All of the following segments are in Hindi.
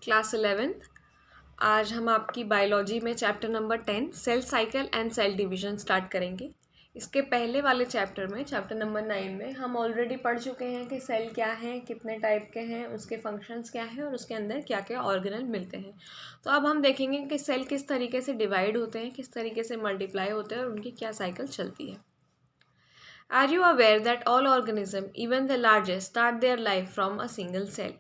Class 11th। आज हम आपकी बायोलॉजी में chapter number 10 cell cycle and cell division start करेंगे। इसके पहले वाले चैप्टर में चैप्टर नंबर 9 में हम ऑलरेडी पढ़ चुके हैं कि सेल क्या है, कितने टाइप के हैं, उसके फंक्शंस क्या हैं और उसके अंदर क्या क्या ऑर्गेनल मिलते हैं। तो अब हम देखेंगे कि सेल किस तरीके से डिवाइड होते हैं, किस तरीके से मल्टीप्लाई होते हैं और उनकी क्या साइकिल चलती है। Are you aware that all organism even the largest start their life from a single cell.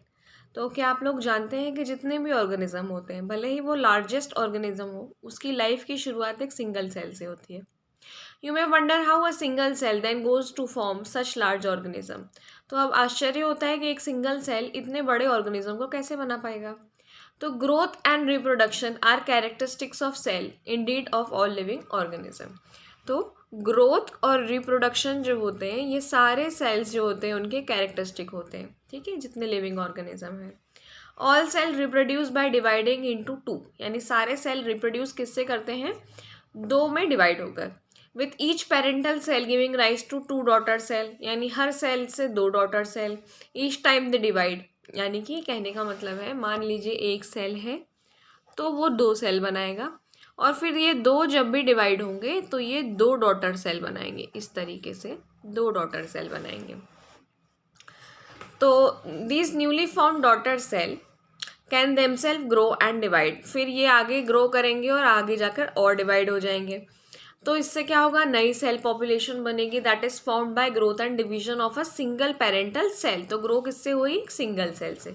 तो क्या आप लोग जानते हैं कि जितने भी ऑर्गेनिज्म होते हैं, भले ही वो लार्जेस्ट ऑर्गेनिज्म हो, उसकी लाइफ की शुरुआत एक सिंगल सेल से होती है। You may wonder how a single cell then goes to form such large organism. तो अब आश्चर्य होता है कि एक सिंगल सेल इतने बड़े ऑर्गेनिज्म को कैसे बना पाएगा। तो growth and reproduction are characteristics of cell indeed of all living organism. तो ग्रोथ और रिप्रोडक्शन जो होते हैं, ये सारे सेल्स जो होते हैं उनके कैरेक्टरिस्टिक होते हैं, ठीक है, जितने लिविंग ऑर्गेनिज्म हैं। All cell reproduce by dividing into two, यानी सारे सेल रिप्रोड्यूस किससे करते हैं, दो में डिवाइड होकर। With each parental cell giving rise to two daughter cell, यानी हर सेल से दो daughter cell. Each time the divide, यानी कि कहने का मतलब है, मान लीजिए एक सेल है तो वो दो सेल बनाएगा और फिर ये दो जब भी डिवाइड होंगे तो ये दो डॉटर सेल बनाएंगे। इस तरीके से दो डॉटर सेल बनाएंगे। तो this newly formed daughter cell can themself grow and divide, फिर ये आगे ग्रो करेंगे और आगे जाकर और डिवाइड हो जाएंगे। तो इससे क्या होगा, नई सेल पॉपुलेशन बनेगी that is formed by growth and division of a single parental cell. तो ग्रो किससे हुई, सिंगल सेल से।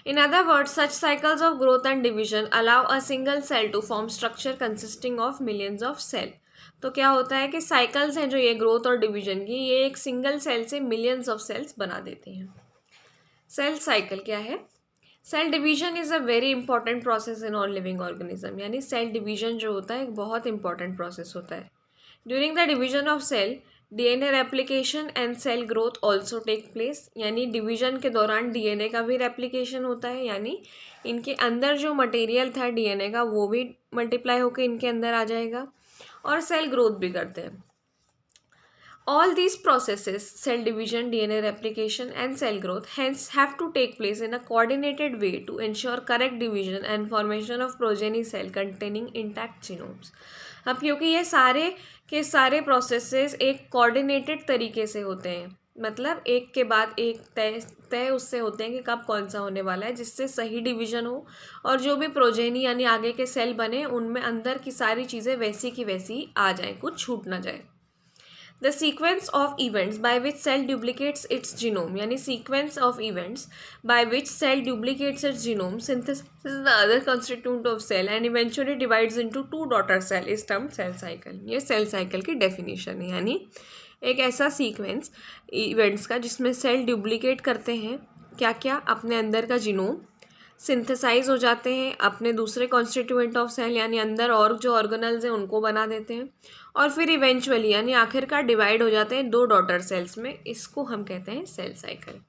In other words such cycles of growth and division allow a single cell to form structure consisting of millions of cell. तो क्या होता है कि साइकिल्स हैं जो ये ग्रोथ और डिवीजन की, ये एक सिंगल सेल से मिलियंस ऑफ सेल्स बना देती हैं। सेल साइकिल क्या है, cell division is a very important process in all living organism, यानी सेल डिवीजन जो होता है एक बहुत इंपॉर्टेंट प्रोसेस होता है। During the division of cell DNA replication and cell growth also take place, यानी डिवीजन के दौरान डीएनए का भी रेप्लिकेशन होता है, यानी इनके अंदर जो मटेरियल था डीएनए का वो भी मल्टीप्लाई होकर इनके अंदर आ जाएगा और सेल ग्रोथ भी करते हैं। All these processes, cell division, DNA replication and cell growth, hence have to take place in a coordinated way to ensure correct division and formation of progeny cell containing intact genomes. अब क्योंकि ये सारे के सारे प्रोसेसेस एक कोऑर्डिनेटेड तरीके से होते हैं, मतलब एक के बाद एक तय उससे होते हैं कि कब कौन सा होने वाला है, जिससे सही डिवीजन हो और जो भी प्रोजेनी यानी आगे के सेल बने उनमें अंदर की सारी चीज़ें वैसी की वैसी आ जाएं, कुछ छूट ना जाए। The sequence of events by which cell duplicates its genome, यानी sequence of events by which cell duplicates its genome, synthesizes the other constituent of cell and eventually divides into two daughter cell is termed cell cycle. ये cell cycle की definition है, यानी एक ऐसा sequence events का जिसमें cell duplicate करते हैं क्या क्या, अपने अंदर का जीनोम सिंथेसाइज हो जाते हैं, अपने दूसरे कॉन्स्टिट्यूएंट ऑफ सेल यानी अंदर और जो ऑर्गेनल्स हैं उनको बना देते हैं और फिर इवेंचुअली यानी आखिरकार डिवाइड हो जाते हैं दो डॉटर सेल्स में। इसको हम कहते हैं cell cycle.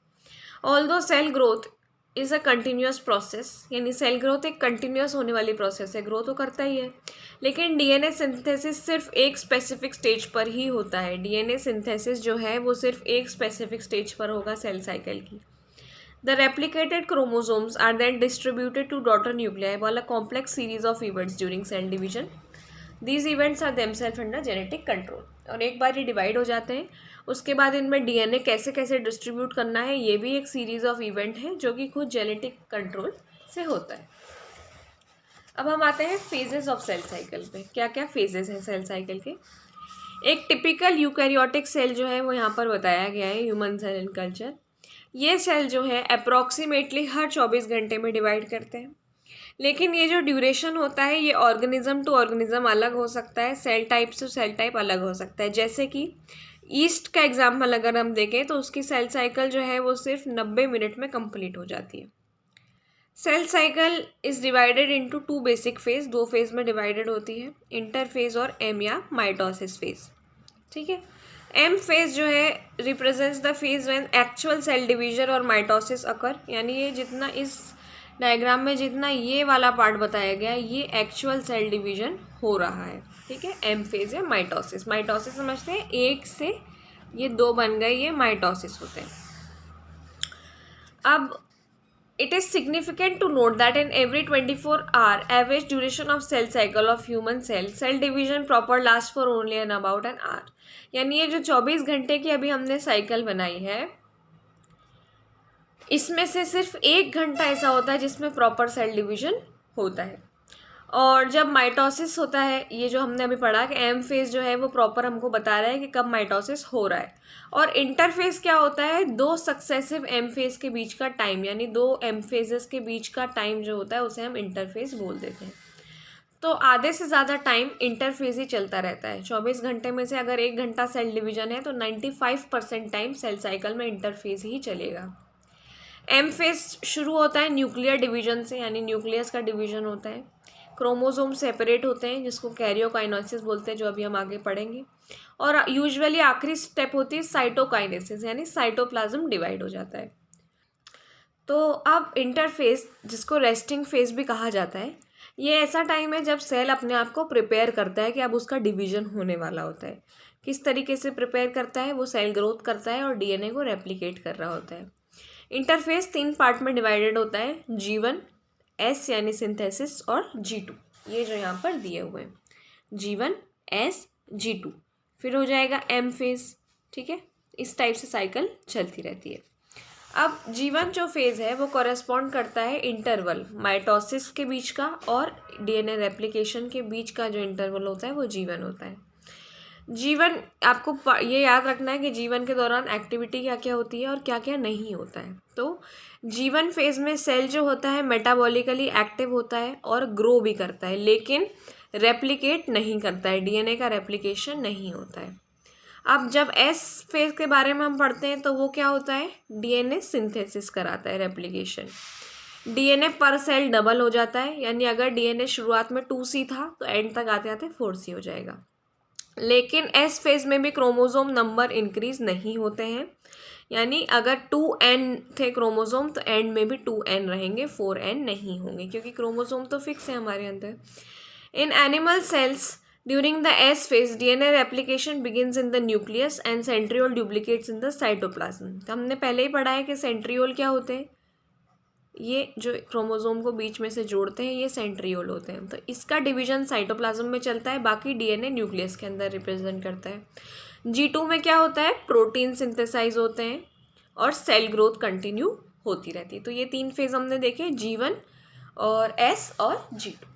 Although cell growth is a continuous process, यानी सेल ग्रोथ एक कंटिन्यूस होने वाली प्रोसेस है, ग्रो तो करता ही है, लेकिन डीएनए सिंथेसिस सिर्फ एक स्पेसिफिक स्टेज पर ही होता है। डीएनए सिंथेसिस जो है वो सिर्फ एक स्पेसिफिक स्टेज पर होगा सेल साइकिल की। The replicated chromosomes are then distributed to daughter nuclei while a complex series of events during cell division. These events are themselves under genetic control. और एक बार ये डिवाइड हो जाते हैं उसके बाद इनमें डीएनए कैसे कैसे डिस्ट्रीब्यूट करना है ये भी एक सीरीज ऑफ इवेंट है जो कि खुद जेनेटिक कंट्रोल से होता है। अब हम आते हैं फेजेस ऑफ सेल साइकिल पे। क्या क्या फेजेस हैं सेल साइकिल के। एक टिपिकल यूकैरियोटिक सेल जो है वो यहाँ पर बताया गया है, ह्यूमन सेल इन कल्चर। ये सेल जो है अप्रॉक्सीमेटली हर 24 घंटे में डिवाइड करते हैं, लेकिन ये जो ड्यूरेशन होता है ये ऑर्गेनिज्म टू ऑर्गेनिज्म अलग हो सकता है, सेल टाइप से सेल टाइप अलग हो सकता है। जैसे कि ईस्ट का एग्जाम्पल अगर हम देखें तो उसकी सेल साइकिल जो है वो सिर्फ 90 मिनट में कंप्लीट हो जाती है। Cell cycle is divided into two basic phase, दो फेज में डिवाइडेड होती है, इंटरफेज और एम या माइटोसिस फेज, ठीक है। एम फेज जो है represents the phase when actual cell division और माइटोसिस अकर, यानी ये जितना इस डायग्राम में जितना ये वाला पार्ट बताया गया है ये एक्चुअल सेल डिवीजन हो रहा है, ठीक है। एम फेज या माइटोसिस, माइटोसिस समझते हैं एक से ये दो बन गए, ये माइटोसिस होते हैं। अब It is significant to note that in every 24-hour average duration of cell cycle of human cell division proper lasts for only and about an hour. यानी ये जो 24 घंटे की अभी हमने साइकिल बनाई है, इसमें से सिर्फ 1 घंटा ऐसा होता है जिसमें प्रॉपर सेल डिवीजन होता है। और जब माइटोसिस होता है, ये जो हमने अभी पढ़ा कि एम फेज जो है वो प्रॉपर हमको बता रहा है कि कब माइटोसिस हो रहा है। और इंटरफेज क्या होता है, 2 सक्सेसिव एम फेज के बीच का टाइम, यानी 2 एम फेजेस के बीच का टाइम जो होता है उसे हम इंटरफेज बोल देते हैं। तो आधे से ज़्यादा टाइम इंटरफेज ही चलता रहता है। 24 घंटे में से अगर 1 घंटा सेल डिवीजन है तो 95% टाइम सेल साइकिल में इंटरफेज ही चलेगा। एम फेज शुरू होता है न्यूक्लियर डिवीजन से, यानी न्यूक्लियस का डिवीजन होता है। क्रोमोसोम सेपरेट होते हैं जिसको कैरियोकाइनेसिस बोलते हैं, जो अभी हम आगे पढ़ेंगे। और यूजुअली आखिरी स्टेप होती है साइटोकाइनेसिस, यानी साइटोप्लाज्म डिवाइड हो जाता है। तो अब इंटरफेज, जिसको रेस्टिंग फेज भी कहा जाता है, ये ऐसा टाइम है जब सेल अपने आप को प्रिपेयर करता है कि अब उसका डिवीजन होने वाला होता है। किस तरीके से प्रिपेयर करता है, वो सेल ग्रोथ करता है और डीएनए को रेप्लिकेट कर रहा होता है। इंटरफेस 3 पार्ट में डिवाइडेड होता है, G1, S यानी सिंथेसिस, और G2, ये जो यहाँ पर दिए हुए हैं, G1, S, G2। फिर हो जाएगा M फेज। ठीक है, इस टाइप से साइकिल चलती रहती है। अब G1 जो फेज़ है वो कॉरेस्पॉन्ड करता है इंटरवल माइटोसिस के बीच का और डीएनए रेप्लिकेशन के बीच का जो इंटरवल होता है वो G1 होता है। G1 आपको ये याद रखना है कि G1 के दौरान एक्टिविटी क्या क्या होती है और क्या क्या नहीं होता है। तो G1 फेज़ में सेल जो होता है मेटाबॉलिकली एक्टिव होता है और ग्रो भी करता है, लेकिन रेप्लिकेट नहीं करता है, डीएनए का रेप्लिकेशन नहीं होता है। अब जब एस फेज के बारे में हम पढ़ते हैं तो वो क्या होता है, डीएनए सिंथेसिस कराता है, रेप्लिकेशन। डीएनए पर सेल डबल हो जाता है, यानी अगर डीएनए शुरुआत में 2C था तो एंड तक आते आते 4C हो जाएगा। लेकिन एस फेज में भी क्रोमोसोम नंबर इंक्रीज नहीं होते हैं, यानी अगर 2N थे क्रोमोसोम तो एंड में भी 2N रहेंगे, 4N नहीं होंगे, क्योंकि क्रोमोसोम तो फिक्स है हमारे अंदर। In animal cells during the S phase, DNA replication begins in the nucleus and centriole duplicates in the cytoplasm। तो हमने पहले ही पढ़ा है कि सेंट्रियोल क्या होते हैं, ये जो क्रोमोसोम को बीच में से जोड़ते हैं ये सेंट्रियोल होते हैं। तो इसका डिवीजन साइटोप्लाज्म में चलता है, बाकी डीएनए न्यूक्लियस के अंदर रिप्रेजेंट करता है। G2 में क्या होता है, प्रोटीन सिंथेसाइज होते हैं और सेल ग्रोथ कंटिन्यू होती रहती है। तो ये 3 फेज हमने देखे, G1 और S और G2।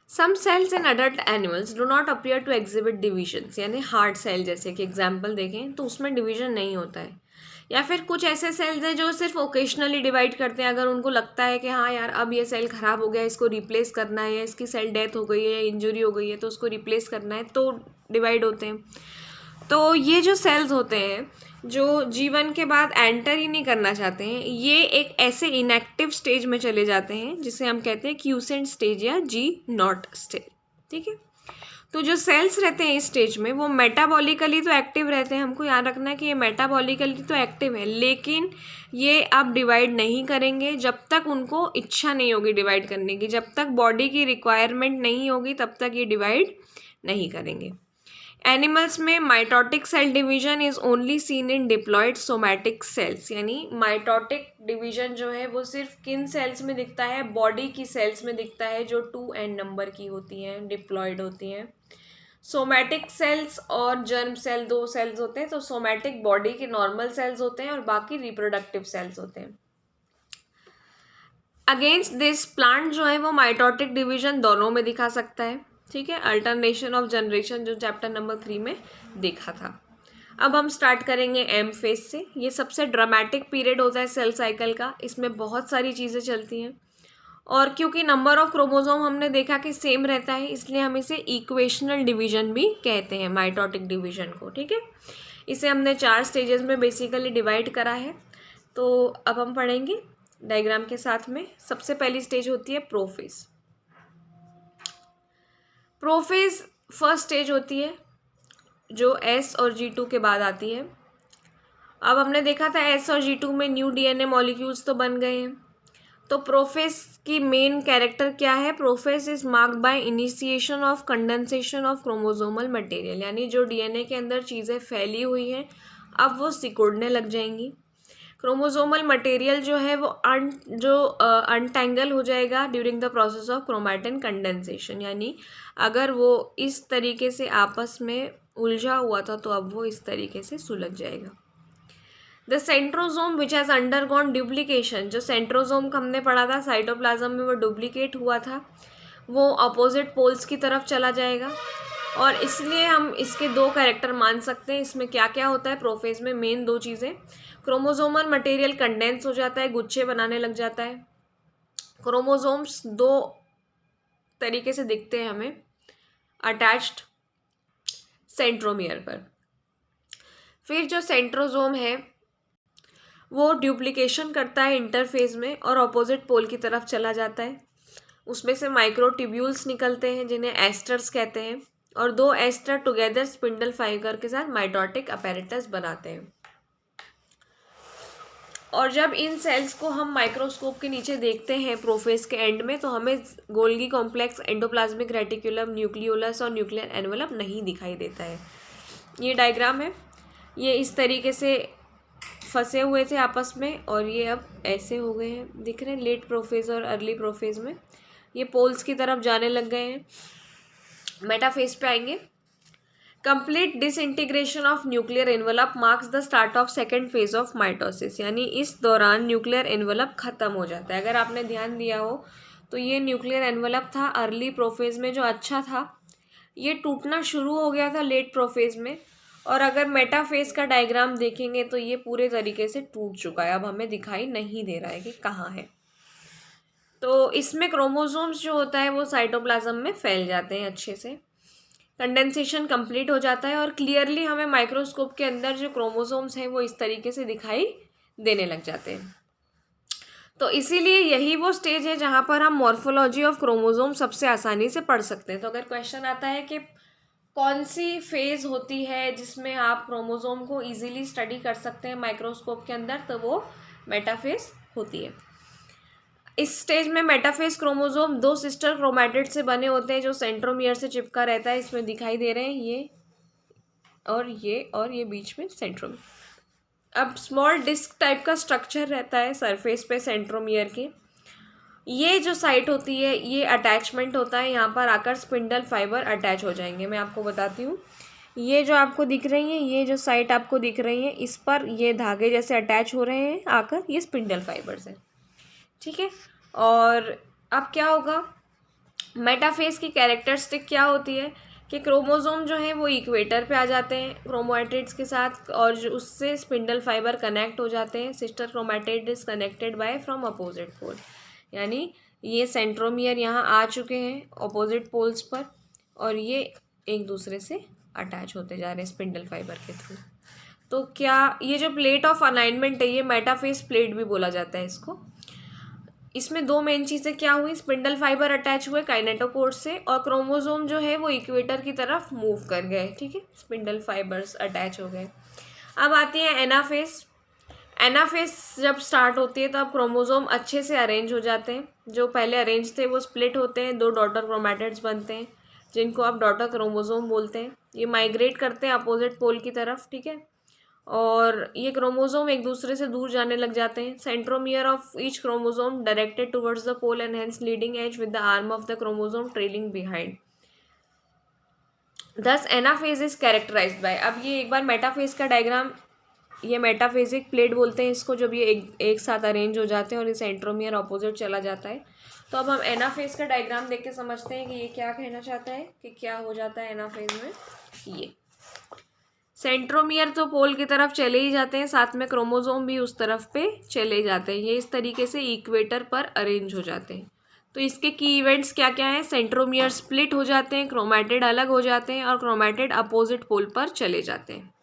Some cells in adult animals do not appear to exhibit divisions, यानी हार्ट सेल जैसे कि एग्जाम्पल देखें तो उसमें डिवीजन नहीं होता है। या फिर कुछ ऐसे सेल्स हैं जो सिर्फ ओकेशनली डिवाइड करते हैं, अगर उनको लगता है कि हाँ यार अब ये सेल ख़राब हो गया, इसको रिप्लेस करना है, या इसकी सेल डेथ हो गई है या इंजरी हो गई है तो उसको रिप्लेस करना है, तो डिवाइड होते हैं। तो ये जो सेल्स होते हैं जो G1 के बाद एंटर ही नहीं करना चाहते हैं, ये एक ऐसे इनएक्टिव स्टेज में चले जाते हैं जिसे हम कहते हैं क्यूसेंट स्टेज या G0 स्टेज। ठीक है, तो जो सेल्स रहते हैं इस स्टेज में वो मेटाबॉलिकली तो एक्टिव रहते हैं, हमको याद रखना है कि ये मेटाबॉलिकली तो एक्टिव है, लेकिन ये अब डिवाइड नहीं करेंगे जब तक उनको इच्छा नहीं होगी डिवाइड करने की, जब तक बॉडी की रिक्वायरमेंट नहीं होगी तब तक ये डिवाइड नहीं करेंगे। एनिमल्स में mitotic cell division is only seen in diploid somatic cells, यानी माइटोटिक डिवीजन जो है वो सिर्फ किन सेल्स में दिखता है, बॉडी की सेल्स में दिखता है जो 2N नंबर की होती हैं, डिप्लॉयड होती हैं। सोमैटिक सेल्स और जर्म सेल 2 सेल्स होते हैं। तो सोमैटिक बॉडी के नॉर्मल सेल्स होते हैं और बाकी रिप्रोडक्टिव सेल्स होते हैं। अगेंस्ट दिस प्लांट जो है वो माइटोटिक डिवीजन दोनों में दिखा सकता है। ठीक है, अल्टरनेशन ऑफ जनरेशन जो चैप्टर नंबर 3 में देखा था। अब हम स्टार्ट करेंगे एम फेज से। ये सबसे ड्रामेटिक पीरियड होता है सेल साइकिल का, इसमें बहुत सारी चीज़ें चलती हैं और क्योंकि नंबर ऑफ क्रोमोसोम हमने देखा कि सेम रहता है इसलिए हम इसे इक्वेशनल डिवीजन भी कहते हैं, माइटोटिक डिवीजन को। ठीक है, इसे हमने 4 स्टेजेस में बेसिकली डिवाइड करा है। तो अब हम पढ़ेंगे डायग्राम के साथ में। सबसे पहली स्टेज होती है प्रोफेज। प्रोफेज फर्स्ट स्टेज होती है जो S और G2 के बाद आती है। अब हमने देखा था S और G2 में न्यू DNA मॉलिक्यूल्स तो बन गए हैं। तो प्रोफेज की मेन कैरेक्टर क्या है, prophase is marked by initiation of condensation of chromosomal material, यानी जो DNA के अंदर चीज़ें फैली हुई हैं अब वो सिकुड़ने लग जाएंगी। क्रोमोसोमल मटेरियल जो है वो अनटैंगल हो जाएगा during the process of chromatin condensation, यानी अगर वो इस तरीके से आपस में उलझा हुआ था तो अब वो इस तरीके से सुलझ जाएगा। The centrosome which has undergone duplication, जो सेंट्रोजोम का हमने पढ़ा था साइटोप्लाज्म में वो डुप्लीकेट हुआ था, वो अपोजिट पोल्स की तरफ चला जाएगा और इसलिए हम इसके दो कैरेक्टर मान सकते हैं। इसमें क्या क्या होता है प्रोफेज में, मेन दो चीज़ें, क्रोमोसोमल मटेरियल कंडेंस हो जाता है, गुच्छे बनाने लग जाता है। क्रोमोसोम्स दो तरीके से दिखते हैं हमें अटैच्ड सेंट्रोमियर पर। फिर जो सेंट्रोजोम है वो ड्यूप्लीकेशन करता है इंटरफेज में और अपोजिट पोल की तरफ चला जाता है। उसमें से माइक्रोट्यूब्यूल्स निकलते हैं जिन्हें एस्टर्स कहते हैं और दो एस्टर टुगेदर स्पिंडल फाइबर के साथ माइटोटिक अपैरेटस बनाते हैं। और जब इन सेल्स को हम माइक्रोस्कोप के नीचे देखते हैं प्रोफेज के एंड में तो हमें Golgi complex, endoplasmic reticulum, nucleolus और न्यूक्लियर एनवलप नहीं दिखाई देता है। ये डायग्राम है, ये इस तरीके से फंसे हुए थे आपस में और ये अब ऐसे हो गए हैं, दिख रहे हैं लेट प्रोफेज और अर्ली प्रोफेज में ये पोल्स की तरफ जाने लग गए हैं। मेटाफेज पे आएंगे। Complete disintegration of nuclear envelope marks the start of second phase of mitosis, यानी इस दौरान न्यूक्लियर एनवलप खत्म हो जाता है। अगर आपने ध्यान दिया हो तो ये न्यूक्लियर एनवलप था अर्ली प्रोफेज में जो अच्छा था, ये टूटना शुरू हो गया था लेट प्रोफेज में, और अगर मेटाफेज का डायग्राम देखेंगे तो ये पूरे तरीके से टूट चुका है, अब हमें दिखाई नहीं दे रहा है कि कहाँ है। तो इसमें क्रोमोसोम्स जो होता है वो साइटोप्लाज्म में फैल जाते हैं अच्छे से, कंडेंसेशन कंप्लीट हो जाता है और क्लियरली हमें माइक्रोस्कोप के अंदर जो क्रोमोसोम्स हैं वो इस तरीके से दिखाई देने लग जाते हैं। तो इसीलिए यही वो स्टेज है जहाँ पर हम मॉर्फोलॉजी ऑफ क्रोमोसोम सबसे आसानी से पढ़ सकते हैं। तो अगर क्वेश्चन आता है कि कौन सी फेज़ होती है जिसमें आप क्रोमोसोम को इजीली स्टडी कर सकते हैं माइक्रोस्कोप के अंदर, तो वो मेटाफेज होती है। इस स्टेज में मेटाफेज क्रोमोसोम दो सिस्टर क्रोमैटिड से बने होते हैं जो सेंट्रोमियर से चिपका रहता है, इसमें दिखाई दे रहे हैं ये और ये बीच में सेंट्रोमियर। अब स्मॉल डिस्क टाइप का स्ट्रक्चर रहता है सरफेस पे सेंट्रोमियर के, ये जो साइट होती है ये अटैचमेंट होता है, यहाँ पर आकर स्पिंडल फाइबर अटैच हो जाएंगे। मैं आपको बताती हूँ, ये जो आपको दिख रही है, ये जो साइट आपको दिख रही है, इस पर ये धागे जैसे अटैच हो रहे हैं आकर, ये स्पिंडल फाइबर्स हैं, ठीक है। और अब क्या होगा, मेटाफेज की कैरेक्टरिस्टिक क्या होती है कि क्रोमोसोम जो है वो इक्वेटर पे आ जाते हैं क्रोमैटिड्स के साथ और जो उससे स्पिंडल फाइबर कनेक्ट हो जाते हैं। Sister chromatid is connected by from opposite pole, यानी ये सेंट्रोमियर यहाँ आ चुके हैं अपोजिट पोल्स पर और ये एक दूसरे से अटैच होते जा रहे हैं स्पिंडल फाइबर के थ्रू। तो क्या ये जो प्लेट ऑफ अलाइनमेंट है ये मेटाफेज प्लेट भी बोला जाता है इसको। इसमें दो मेन चीज़ें क्या हुई, स्पिंडल फाइबर अटैच हुए काइनेटोकोर से और क्रोमोसोम जो है वो इक्वेटर की तरफ मूव कर गए, ठीक है, स्पिंडल फाइबर्स अटैच हो गए। अब आती है एनाफेज। एनाफेज जब स्टार्ट होती है तो अब क्रोमोसोम अच्छे से अरेंज हो जाते हैं, जो पहले अरेंज थे वो स्प्लिट होते हैं, दो डॉटर क्रोमैटिड्स बनते हैं जिनको आप डॉटर क्रोमोसोम बोलते हैं। ये माइग्रेट करते हैं अपोजिट पोल की तरफ, ठीक है, और ये क्रोमोसोम एक दूसरे से दूर जाने लग जाते हैं। Centromere of each chromosome directed towards the pole and hence leading edge with the arm of the chromosome trailing behind. Thus anaphase is characterized by, अब ये एक बार मेटाफेज का डायग्राम, ये मेटाफेजिक प्लेट बोलते हैं इसको, जब ये एक साथ अरेंज हो जाते हैं और ये सेंट्रोमियर अपोजिट चला जाता है। तो अब हम एनाफेज का डायग्राम देख के समझते हैं कि ये क्या कहना चाहता है कि क्या हो जाता है एनाफेज में। ये सेंट्रोमियर तो पोल की तरफ चले ही जाते हैं, साथ में क्रोमोसोम भी उस तरफ पे चले जाते हैं, ये इस तरीके से इक्वेटर पर अरेंज हो जाते हैं। तो इसके की इवेंट्स क्या क्या हैं, सेंट्रोमियर स्प्लिट हो जाते हैं, क्रोमैटिड अलग हो जाते हैं और क्रोमैटिड अपोजिट पोल पर चले जाते हैं।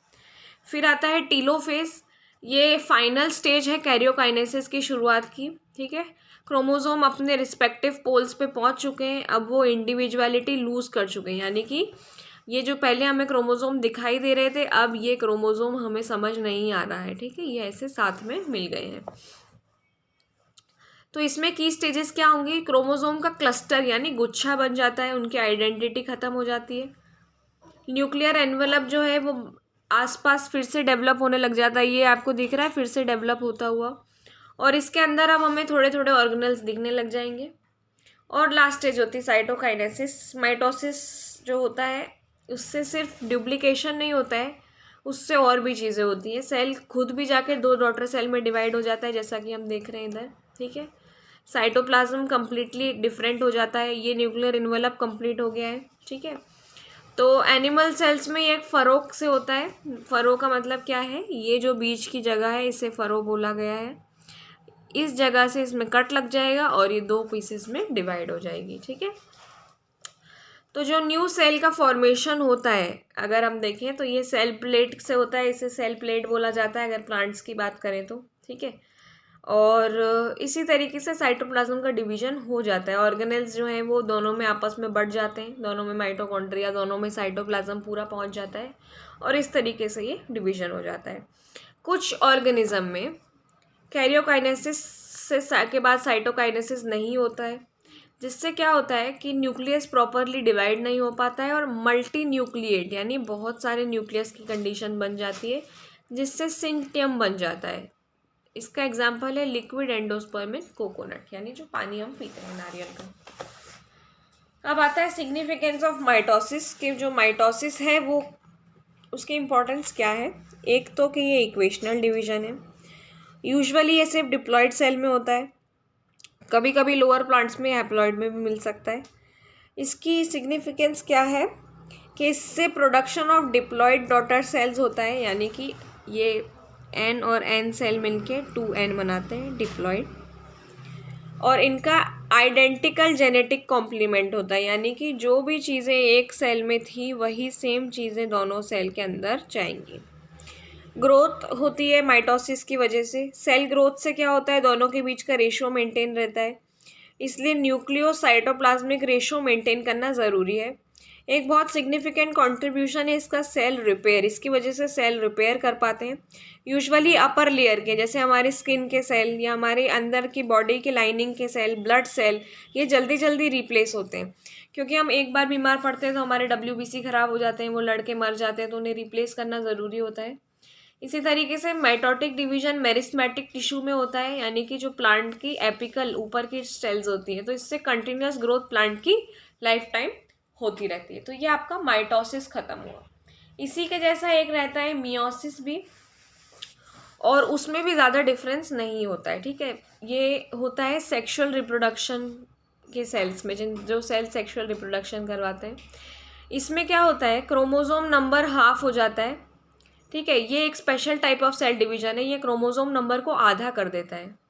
फिर आता है टीलोफेज, ये फाइनल स्टेज है कैरियोकाइनेसिस की शुरुआत की, ठीक है। क्रोमोसोम अपने रिस्पेक्टिव पोल्स पे पहुंच चुके हैं, अब वो इंडिविजुअलिटी लूज कर चुके हैं, यानी कि ये जो पहले हमें क्रोमोसोम दिखाई दे रहे थे अब ये क्रोमोसोम हमें समझ नहीं आ रहा है, ठीक है, ये ऐसे साथ में मिल गए हैं। तो इसमें की स्टेजेस क्या होंगी, क्रोमोसोम का क्लस्टर यानी गुच्छा बन जाता है, उनकी आइडेंटिटी खत्म हो जाती है। न्यूक्लियर एनवेलप जो है वो आसपास फिर से डेवलप होने लग जाता है, ये आपको दिख रहा है फिर से डेवलप होता हुआ, और इसके अंदर अब हमें थोड़े थोड़े ऑर्गेनेल्स दिखने लग जाएंगे। और लास्ट स्टेज होती है साइटोकाइनेसिस। माइटोसिस जो होता है उससे सिर्फ डुप्लीकेशन नहीं होता है, उससे और भी चीज़ें होती हैं। सेल खुद भी जाकर 2 डॉटर सेल में डिवाइड हो जाता है, जैसा कि हम देख रहे हैं इधर, ठीक है। साइटोप्लाज्म कम्प्लीटली डिफरेंट हो जाता है, ये न्यूक्लियर इन्वेलप कंप्लीट हो गया है, ठीक है। तो एनिमल सेल्स में ये एक फरो से होता है। फरो का मतलब क्या है, ये जो बीच की जगह है इसे फरो बोला गया है। इस जगह से इसमें कट लग जाएगा और ये 2 पीसेस में डिवाइड हो जाएगी, ठीक है। तो जो न्यू सेल का फॉर्मेशन होता है, अगर हम देखें तो ये सेल प्लेट से होता है, इसे सेल प्लेट बोला जाता है अगर प्लांट्स की बात करें तो, ठीक है। और इसी तरीके से साइटोप्लाज्म का डिवीजन हो जाता है। ऑर्गेनेल्स जो हैं वो दोनों में आपस में बढ़ जाते हैं, दोनों में माइटोकॉन्ड्रिया, दोनों में साइटोप्लाज्म पूरा पहुंच जाता है, और इस तरीके से ये डिवीजन हो जाता है। कुछ ऑर्गेनिज्म में कैरियोकाइनेसिस से के बाद साइटोकाइनेसिस नहीं होता है, जिससे क्या होता है कि न्यूक्लियस प्रॉपरली डिवाइड नहीं हो पाता है और मल्टी न्यूक्लिएट यानी बहुत सारे न्यूक्लियस की कंडीशन बन जाती है, जिससे सिंटियम बन जाता है। इसका एग्जाम्पल है लिक्विड एंडोस्पर्म इन कोकोनट, यानी जो पानी हम पीते हैं नारियल का। अब आता है सिग्निफिकेंस ऑफ माइटोसिस कि जो माइटोसिस है वो उसकी इम्पोर्टेंस क्या है। एक तो कि ये इक्वेशनल डिवीजन है, यूजुअली ये सिर्फ डिप्लॉयड सेल में होता है, कभी कभी लोअर प्लांट्स में हैप्लॉयड में भी मिल सकता है। इसकी सिग्निफिकेंस क्या है कि इससे production of diploid daughter cells होता है, यानी कि ये एन और एन सेल मिलके 2n बनाते हैं डिप्लॉयड, और इनका आइडेंटिकल जेनेटिक कॉम्प्लीमेंट होता है, यानी कि जो भी चीज़ें एक सेल में थी वही सेम चीज़ें दोनों सेल के अंदर जाएंगी। ग्रोथ होती है माइटोसिस की वजह से। सेल ग्रोथ से क्या होता है, दोनों के बीच का रेशियो मेंटेन रहता है, इसलिए न्यूक्लियो साइटोप्लाज्मिक रेशियो मेंटेन करना ज़रूरी है। एक बहुत सिग्निफिकेंट कंट्रीब्यूशन है इसका सेल रिपेयर, इसकी वजह से सेल रिपेयर कर पाते हैं। यूजुअली अपर लेयर के, जैसे हमारे स्किन के सेल या हमारे अंदर की बॉडी के लाइनिंग के सेल, ब्लड सेल, ये जल्दी जल्दी रिप्लेस होते हैं, क्योंकि हम एक बार बीमार पड़ते हैं तो हमारे WBC ख़राब हो जाते हैं, वो लड़के मर जाते हैं, तो उन्हें रिप्लेस करना ज़रूरी होता है। इसी तरीके से माइटोटिक डिवीजन मेरिस्मेटिक टिश्यू में होता है, यानी कि जो प्लांट की एपिकल ऊपर की सेल्स होती हैं, तो इससे कंटिन्यूस ग्रोथ प्लांट की लाइफ टाइम होती रहती है। तो ये आपका माइटोसिस खत्म हुआ। इसी के जैसा एक रहता है मियोसिस भी, और उसमें भी ज़्यादा डिफरेंस नहीं होता है, ठीक है। ये होता है सेक्सुअल रिप्रोडक्शन के सेल्स में, जो सेल सेक्सुअल रिप्रोडक्शन करवाते हैं। इसमें क्या होता है, क्रोमोसोम नंबर हाफ हो जाता है, ठीक है। ये एक special type of cell division है, ये क्रोमोसोम नंबर को आधा कर देता है।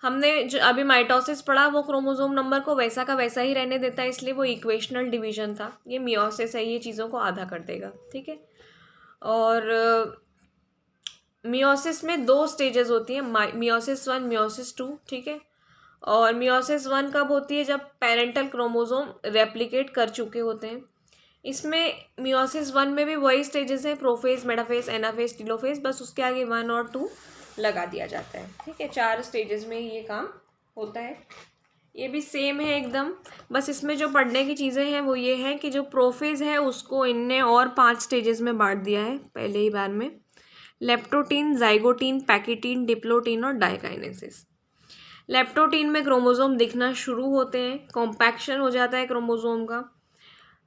हमने जो अभी माइटोसिस पढ़ा वो क्रोमोसोम नंबर को वैसा का वैसा ही रहने देता है, इसलिए वो इक्वेशनल डिवीजन था। ये मियोसिस है, ये चीज़ों को आधा कर देगा, ठीक है। और मियोसिस में 2 स्टेजेस होती हैं, मियोसिस 1, मियोसिस 2, ठीक है। और मियोसिस 1 कब होती है, जब पेरेंटल क्रोमोसोम रेप्लिकेट कर चुके होते हैं। इसमें मियोसिस 1 में भी वही स्टेजेस हैं, प्रोफेज, मेटाफेज, एनाफेज, टीलोफेज, बस उसके आगे 1 और 2 लगा दिया जाता है, ठीक है। 4 स्टेजेस में ये काम होता है। ये भी सेम है एकदम, बस इसमें जो पढ़ने की चीज़ें हैं वो ये हैं कि जो प्रोफेज है उसको इनने और 5 स्टेजेस में बांट दिया है पहले ही बार में। लेप्टोटीन, जाइगोटीन, पैकेटीन, डिप्लोटीन और डाइकाइनेसिस। लेप्टोटीन में क्रोमोसोम दिखना शुरू होते हैं, कॉम्पैक्शन हो जाता है क्रोमोसोम का।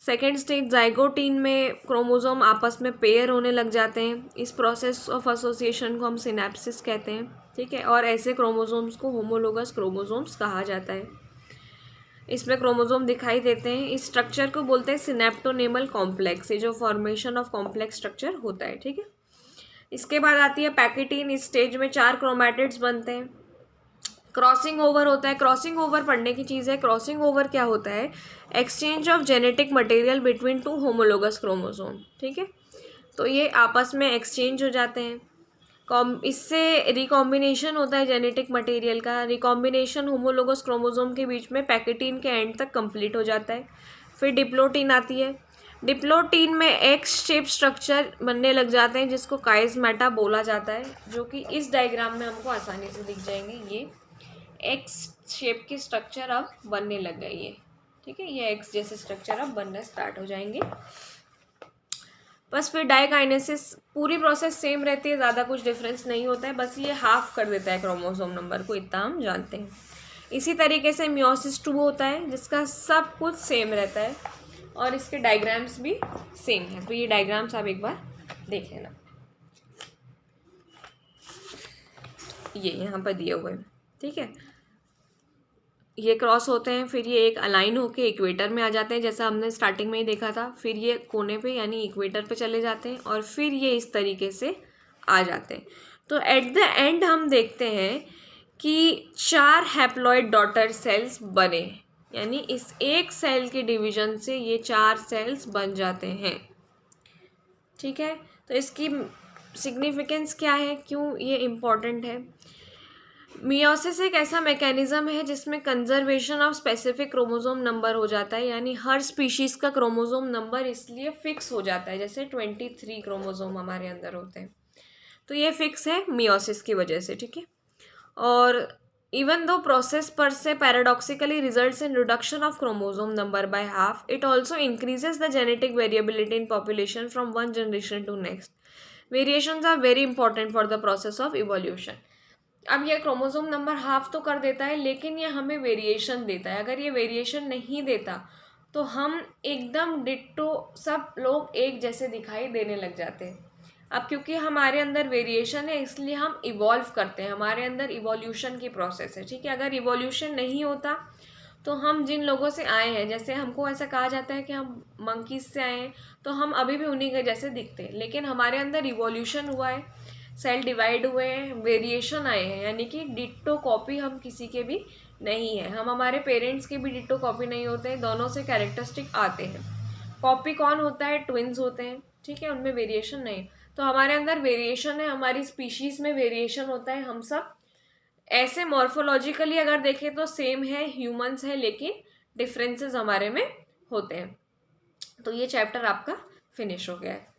सेकेंड स्टेज जाइगोटीन में क्रोमोसोम आपस में पेयर होने लग जाते हैं, इस प्रोसेस ऑफ एसोसिएशन को हम सिनेप्सिस कहते हैं, ठीक है। और ऐसे क्रोमोसोम्स को होमोलोगस क्रोमोसोम्स कहा जाता है। इसमें क्रोमोसोम दिखाई देते हैं, इस स्ट्रक्चर को बोलते हैं सिनेप्टोनेमल कॉम्प्लेक्स, ये जो फॉर्मेशन ऑफ कॉम्प्लेक्स स्ट्रक्चर होता है, ठीक है। इसके बाद आती है पैकेटीन, इस स्टेज में 4 क्रोमैटिड्स बनते हैं। क्रॉसिंग ओवर होता है, क्रॉसिंग ओवर पढ़ने की चीज़ है। क्रॉसिंग ओवर क्या होता है, exchange of genetic material between 2 homologous chromosome, ठीक है। तो ये आपस में एक्सचेंज हो जाते हैं, इससे रिकॉम्बिनेशन होता है जेनेटिक मटेरियल का। रिकॉम्बिनेशन होमोलोगस क्रोमोसोम के बीच में पैकेटीन के एंड तक कंप्लीट हो जाता है। फिर डिप्लोटीन आती है, डिप्लोटीन में एक्स शेप स्ट्रक्चर बनने लग जाते हैं, जिसको काइस्मेटा बोला जाता है, जो कि इस डायग्राम में हमको आसानी से दिख जाएंगे। ये एक्स शेप की स्ट्रक्चर अब बनने लग गई है, ठीक है। ये एक्स जैसे स्ट्रक्चर अब बनना स्टार्ट हो जाएंगे। बस फिर डाइकाइनेसिस पूरी प्रोसेस सेम रहती है, ज़्यादा कुछ डिफरेंस नहीं होता है, बस ये हाफ कर देता है क्रोमोसोम नंबर को, इतना हम जानते हैं। इसी तरीके से मियोसिस 2 होता है जिसका सब कुछ सेम रहता है और इसके डायग्राम्स भी सेम है। तो ये डायग्राम्स आप एक बार देख लेना, ये यहाँ पर दिए हुए हैं, ठीक है। ये क्रॉस होते हैं, फिर ये एक अलाइन होके इक्वेटर में आ जाते हैं जैसा हमने स्टार्टिंग में ही देखा था, फिर ये कोने पे यानी इक्वेटर पे चले जाते हैं और फिर ये इस तरीके से आ जाते हैं। तो एट द एंड हम देखते हैं कि 4 हैप्लॉइड डॉटर सेल्स बने, यानी इस एक सेल के डिवीजन से ये 4 सेल्स बन जाते हैं, ठीक है। तो इसकी सिग्निफिकेंस क्या है, क्यों ये इम्पॉर्टेंट है? मियोसिस एक ऐसा मैकेनिज्म है जिसमें conservation of specific chromosome number हो जाता है, यानी हर स्पीशीज़ का क्रोमोसोम नंबर इसलिए फिक्स हो जाता है, जैसे 23 क्रोमोसोम हमारे अंदर होते हैं, तो ये फिक्स है मियोसिस की वजह से, ठीक है। और इवन दो प्रोसेस पर से paradoxically results in reduction of chromosome number by half, it also increases the genetic variability in population from one generation to next. Variations are very important for the process of evolution. अब ये क्रोमोसोम नंबर हाफ तो कर देता है, लेकिन ये हमें वेरिएशन देता है। अगर ये वेरिएशन नहीं देता तो हम एकदम डिट्टो सब लोग एक जैसे दिखाई देने लग जाते हैं। अब क्योंकि हमारे अंदर वेरिएशन है इसलिए हम इवॉल्व करते हैं, हमारे अंदर इवोल्यूशन की प्रोसेस है, ठीक है। अगर इवोल्यूशन नहीं होता तो हम जिन लोगों से आए हैं, जैसे हमको ऐसा कहा जाता है कि हम मंकीज से आए हैं, तो हम अभी भी उन्हीं के जैसे दिखते हैं, लेकिन हमारे अंदर इवोल्यूशन हुआ है, सेल डिवाइड हुए हैं, वेरिएशन आए हैं, यानी कि डिट्टो कॉपी हम किसी के भी नहीं है। हम हमारे पेरेंट्स के भी डिट्टो कॉपी नहीं होते हैं, दोनों से कैरेक्टरिस्टिक आते हैं। कॉपी कौन होता है? ट्विन्स होते हैं, ठीक है, उनमें वेरिएशन नहीं। तो हमारे अंदर वेरिएशन है, हमारी स्पीशीज़ में वेरिएशन होता है, हम सब ऐसे मॉर्फोलॉजिकली अगर देखें तो सेम है, ह्यूमंस है, लेकिन डिफरेंसेस हमारे में होते हैं। तो ये चैप्टर आपका फिनिश हो गया है।